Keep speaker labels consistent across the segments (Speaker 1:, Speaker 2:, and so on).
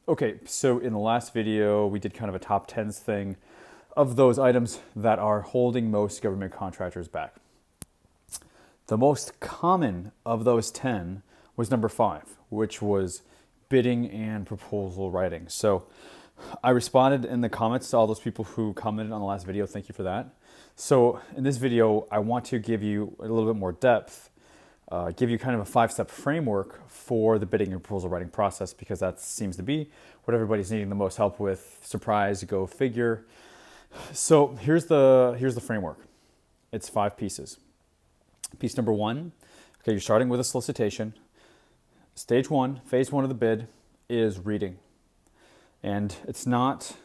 Speaker 1: Okay, so in the last video, we did kind of a top 10s thing of those items that are holding most government contractors back. The most common of those 10 was number 5, which was bidding and proposal writing. So I responded in the comments to all those people who commented on the last video. Thank you for that. So in this video, I want to give you a little bit more depth, give you kind of a 5-step framework for the bidding and proposal writing process, because that seems to be what everybody's needing the most help with. Surprise, go figure. So here's the framework. It's 5 pieces. Piece number 1, okay, you're starting with a solicitation. Stage 1, phase 1 of the bid is reading. And it's not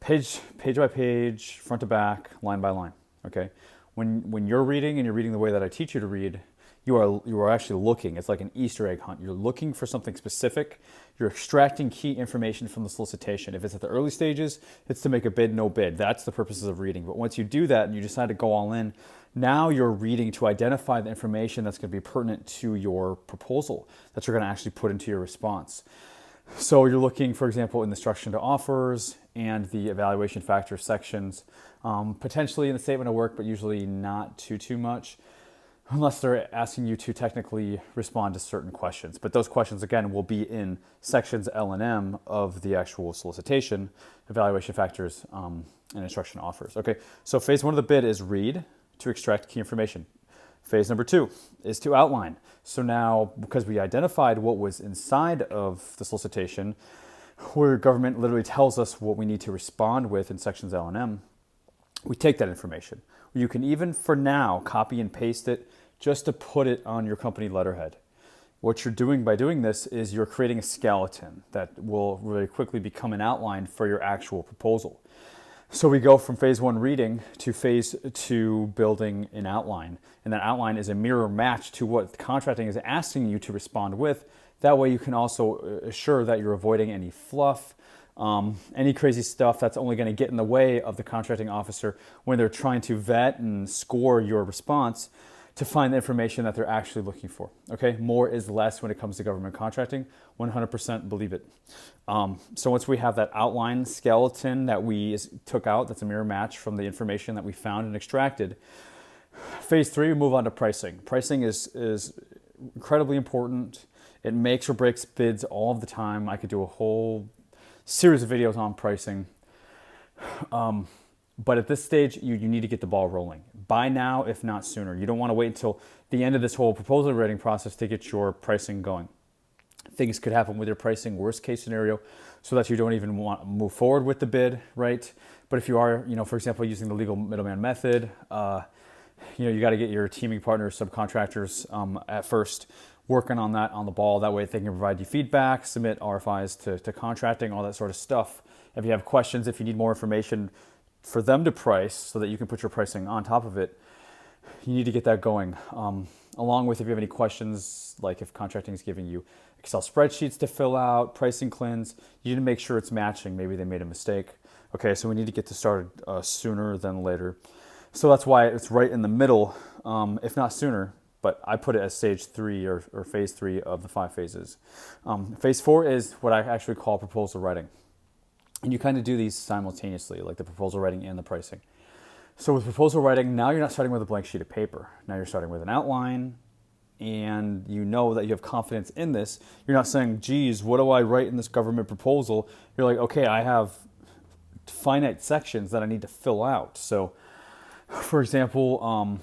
Speaker 1: page by page, front to back, line by line, okay? When you're reading and you're reading the way that I teach you to read, you are actually looking. It's like an Easter egg hunt. You're looking for something specific. You're extracting key information from the solicitation. If it's at the early stages, it's to make a bid, no bid. That's the purposes of reading. But once you do that and you decide to go all in, now you're reading to identify the information that's going to be pertinent to your proposal that you're going to actually put into your response. So you're looking, for example, in the instruction to offers and the evaluation factor sections, potentially in the statement of work, but usually not too much, unless they're asking you to technically respond to certain questions. But those questions, again, will be in sections L and M of the actual solicitation, evaluation factors, and instruction offers. Okay, so phase 1 of the bid is read to extract key information. Phase number 2 is to outline. So now, because we identified what was inside of the solicitation, where government literally tells us what we need to respond with in sections L and M, we take that information. You can even, for now, copy and paste it just to put it on your company letterhead. What you're doing by doing this is you're creating a skeleton that will really quickly become an outline for your actual proposal. So we go from phase 1 reading to phase 2 building an outline. And that outline is a mirror match to what contracting is asking you to respond with. That way you can also assure that you're avoiding any fluff, any crazy stuff that's only going to get in the way of the contracting officer when they're trying to vet and score your response to find the information that they're actually looking for. Okay, more is less when it comes to government contracting. 100% believe it. So once we have that outline skeleton that we took out, that's a mirror match from the information that we found and extracted, phase 3, we move on to pricing. Pricing is incredibly important. It makes or breaks bids all of the time. I could do a whole series of videos on pricing. But at this stage, you need to get the ball rolling. By now, if not sooner. You don't want to wait until the end of this whole proposal writing process to get your pricing going. Things could happen with your pricing, worst case scenario, so that you don't even want to move forward with the bid, right? But if you are, for example, using the legal middleman method, you got to get your teaming partners, subcontractors at first working on that on the ball. That way they can provide you feedback, submit RFIs to contracting, all that sort of stuff. If you have questions, if you need more information for them to price so that you can put your pricing on top of it, you need to get that going. Along with, if you have any questions, like if contracting is giving you Excel spreadsheets to fill out, pricing cleanse, you need to make sure it's matching. Maybe they made a mistake. Okay, so we need to get this started sooner than later. So that's why it's right in the middle, if not sooner, but I put it as stage 3 or phase 3 of the 5 phases. Phase 4 is what I actually call proposal writing. And you kind of do these simultaneously, like the proposal writing and the pricing. So with proposal writing, now you're not starting with a blank sheet of paper. Now you're starting with an outline, and you know that you have confidence in this. You're not saying, geez, what do I write in this government proposal? You're like, okay, I have finite sections that I need to fill out. So, for example,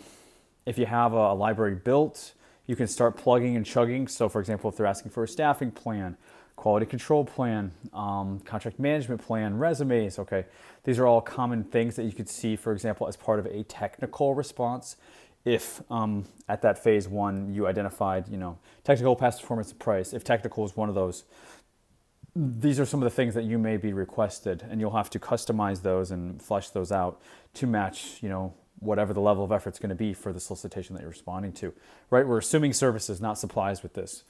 Speaker 1: if you have a library built, you can start plugging and chugging. So, for example, if they're asking for a staffing plan, quality control plan, contract management plan, resumes, okay. These are all common things that you could see, for example, as part of a technical response. If at that phase 1 you identified, technical, past performance, and price, if technical is one of those, these are some of the things that you may be requested, and you'll have to customize those and flesh those out to match, whatever the level of effort is going to be for the solicitation that you're responding to, right? We're assuming services, not supplies with this.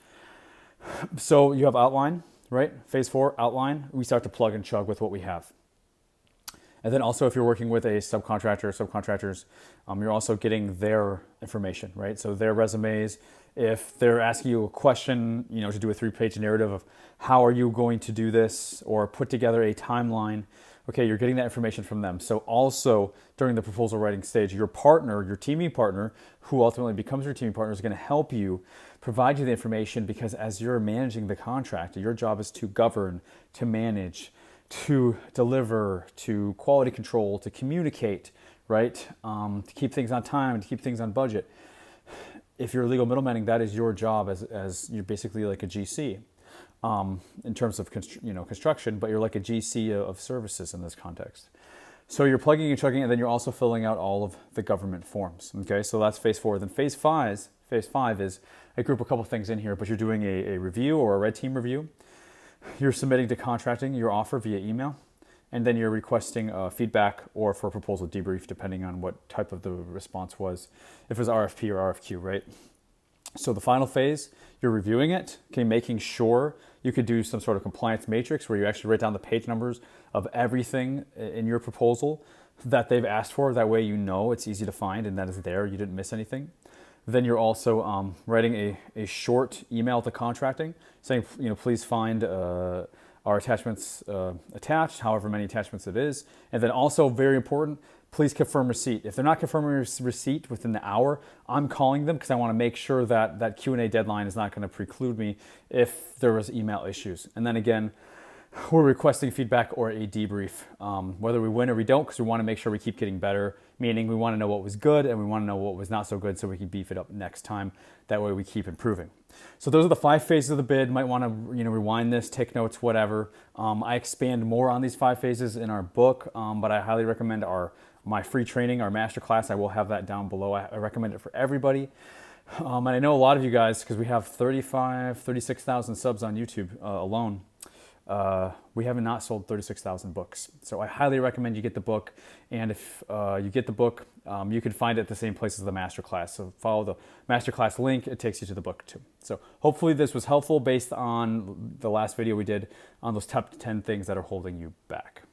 Speaker 1: So you have outline, right? Phase 4, outline. We start to plug and chug with what we have. And then also if you're working with a subcontractor or subcontractors, you're also getting their information, right? So their resumes If they're asking you a question, to do a 3-page narrative of how are you going to do this or put together a timeline, okay, you're getting that information from them. So also during the proposal writing stage, your partner, your teaming partner, who ultimately becomes your teaming partner, is going to help you, provide you the information, because as you're managing the contract, your job is to govern, to manage, to deliver, to quality control, to communicate, right? To keep things on time, to keep things on budget. If you're legal middlemaning, that is your job as you're basically like a GC in terms of construction, but you're like a GC of services in this context. So you're plugging and chugging, and then you're also filling out all of the government forms. Okay, so that's phase 4. Then phase five is I group a couple things in here, but you're doing a review or a red team review. You're submitting to contracting your offer via email, and then you're requesting feedback or for a proposal debrief, depending on what type of the response was, if it was RFP or RFQ, right? So the final phase, you're reviewing it, okay, making sure you could do some sort of compliance matrix where you actually write down the page numbers of everything in your proposal that they've asked for. That way it's easy to find and that is there, you didn't miss anything. Then you're also writing a short email to contracting saying, please find our attachments attached, however many attachments it is. And then also, very important, please confirm receipt. If they're not confirming receipt within the hour, I'm calling them because I want to make sure that that Q&A deadline is not going to preclude me if there was email issues. And then again, we're requesting feedback or a debrief, whether we win or we don't, because we want to make sure we keep getting better, meaning we want to know what was good and we want to know what was not so good so we can beef it up next time. That way we keep improving. So those are the 5 phases of the bid. Might want to rewind this, take notes, whatever. I expand more on these 5 phases in our book, but I highly recommend my free training, our masterclass. I will have that down below. I recommend it for everybody. And I know a lot of you guys, because we have 36,000 subs on YouTube alone. We have not sold 36,000 books. So I highly recommend you get the book. And if you get the book, you can find it at the same place as the masterclass. So follow the masterclass link. It takes you to the book too. So hopefully this was helpful based on the last video we did on those top 10 things that are holding you back.